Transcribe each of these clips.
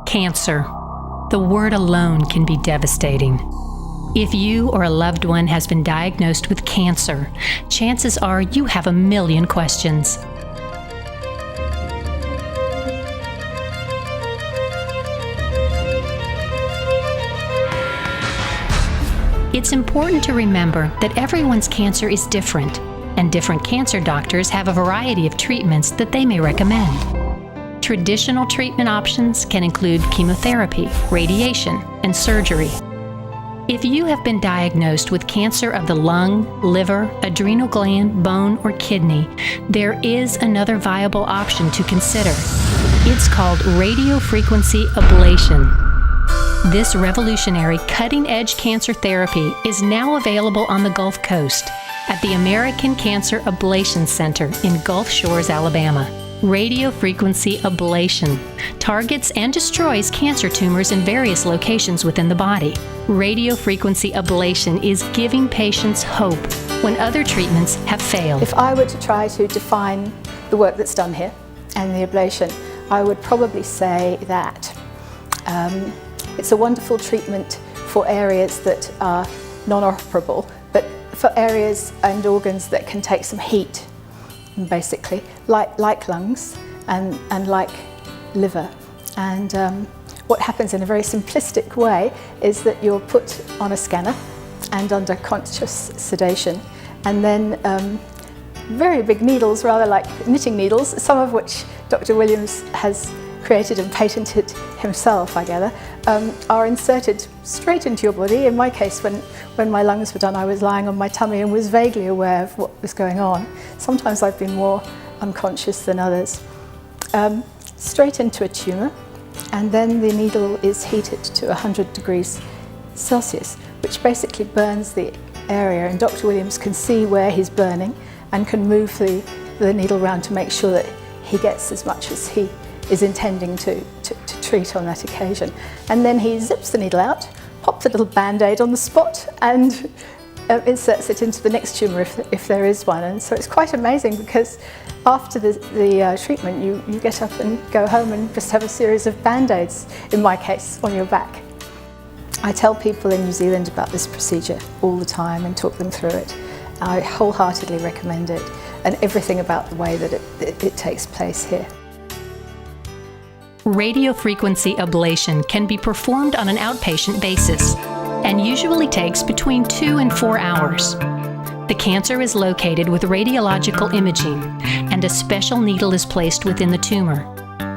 Cancer. The word alone can be devastating. If you or a loved one has been diagnosed with cancer, chances are you have a million questions. It's important to remember that everyone's cancer is different, and different cancer doctors have a variety of treatments that they may recommend. Traditional treatment options can include chemotherapy, radiation, and surgery. If you have been diagnosed with cancer of the lung, liver, adrenal gland, bone, or kidney, there is another viable option to consider. It's called radiofrequency ablation. This revolutionary cutting-edge cancer therapy is now available on the Gulf Coast at the American Cancer Ablation Center in Gulf Shores, Alabama. Radiofrequency ablation targets and destroys cancer tumors in various locations within the body. Radiofrequency ablation is giving patients hope when other treatments have failed. If I were to try to define the work that's done here and the ablation, I would probably say that it's a wonderful treatment for areas that are non-operable, but for areas and organs that can take some heat, basically, like lungs and like liver. And what happens in a very simplistic way is that you're put on a scanner and under conscious sedation, and then very big needles, rather like knitting needles, some of which Dr. Williams has created and patented himself, I gather, are inserted straight into your body. In my case, when my lungs were done, I was lying on my tummy and was vaguely aware of what was going on. Sometimes I've been more unconscious than others. Straight into a tumour, and then the needle is heated to 100 degrees Celsius, which basically burns the area, and Dr. Williams can see where he's burning and can move the needle around to make sure that he gets as much as he is intending to treat on that occasion. And then he zips the needle out, pops a little band-aid on the spot, and inserts it into the next tumour if there is one. And so it's quite amazing, because after the treatment you get up and go home and just have a series of band-aids, in my case, on your back. I tell people in New Zealand about this procedure all the time and talk them through it. I wholeheartedly recommend it, and everything about the way that it takes place here. Radiofrequency ablation can be performed on an outpatient basis and usually takes between 2 and 4 hours. The cancer is located with radiological imaging, and a special needle is placed within the tumor.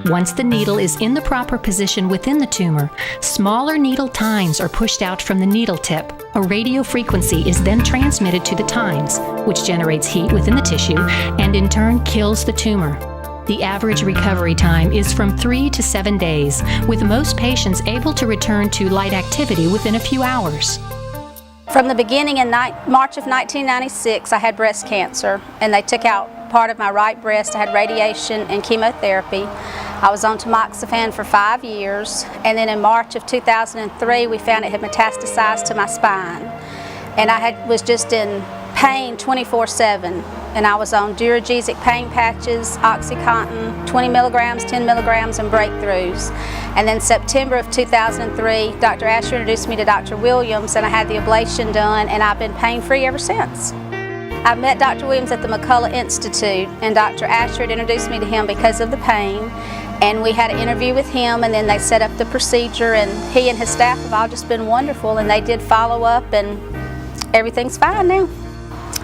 Once the needle is in the proper position within the tumor, smaller needle tines are pushed out from the needle tip. A radio frequency is then transmitted to the tines, which generates heat within the tissue and in turn kills the tumor. The average recovery time is from 3 to 7 days, with most patients able to return to light activity within a few hours. From the beginning in March of 1996, I had breast cancer, and they took out part of my right breast. I had radiation and chemotherapy. I was on tamoxifen for 5 years, and then in March of 2003, we found it had metastasized to my spine. And I was just in pain 24/7, and I was on Duragesic pain patches, OxyContin, 20 milligrams, 10 milligrams, and breakthroughs. And then September of 2003, Dr. Asher introduced me to Dr. Williams, and I had the ablation done, and I've been pain-free ever since. I met Dr. Williams at the McCullough Institute, and Dr. Asher had introduced me to him because of the pain, and we had an interview with him, and then they set up the procedure, and he and his staff have all just been wonderful, and they did follow up, and everything's fine now.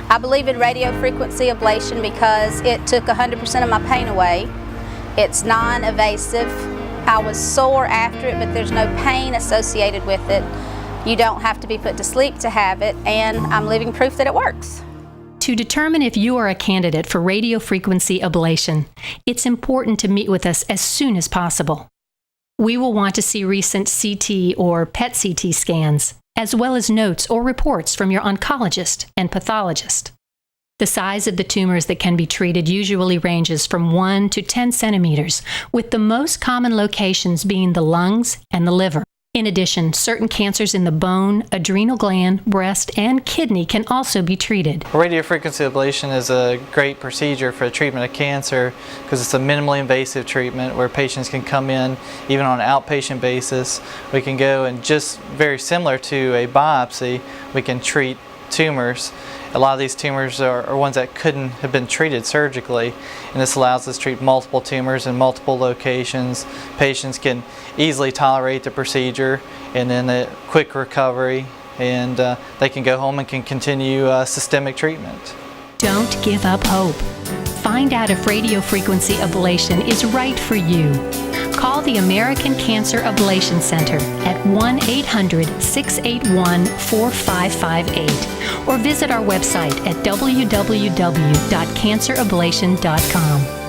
I believe in radiofrequency ablation because it took 100% of my pain away. It's non-invasive. I was sore after it, but there's no pain associated with it. You don't have to be put to sleep to have it, and I'm living proof that it works. To determine if you are a candidate for radiofrequency ablation, it's important to meet with us as soon as possible. We will want to see recent CT or PET-CT scans, as well as notes or reports from your oncologist and pathologist. The size of the tumors that can be treated usually ranges from 1 to 10 centimeters, with the most common locations being the lungs and the liver. In addition, certain cancers in the bone, adrenal gland, breast, and kidney can also be treated. Radiofrequency ablation is a great procedure for the treatment of cancer because it's a minimally invasive treatment where patients can come in even on an outpatient basis. We can go and just very similar to a biopsy, we can treat tumors. A lot of these tumors are ones that couldn't have been treated surgically, and this allows us to treat multiple tumors in multiple locations. Patients can easily tolerate the procedure and then a quick recovery, and they can go home and can continue systemic treatment. Don't give up hope. Find out if radiofrequency ablation is right for you. Call the American Cancer Ablation Center at 1-800-681-4558 or visit our website at www.cancerablation.com.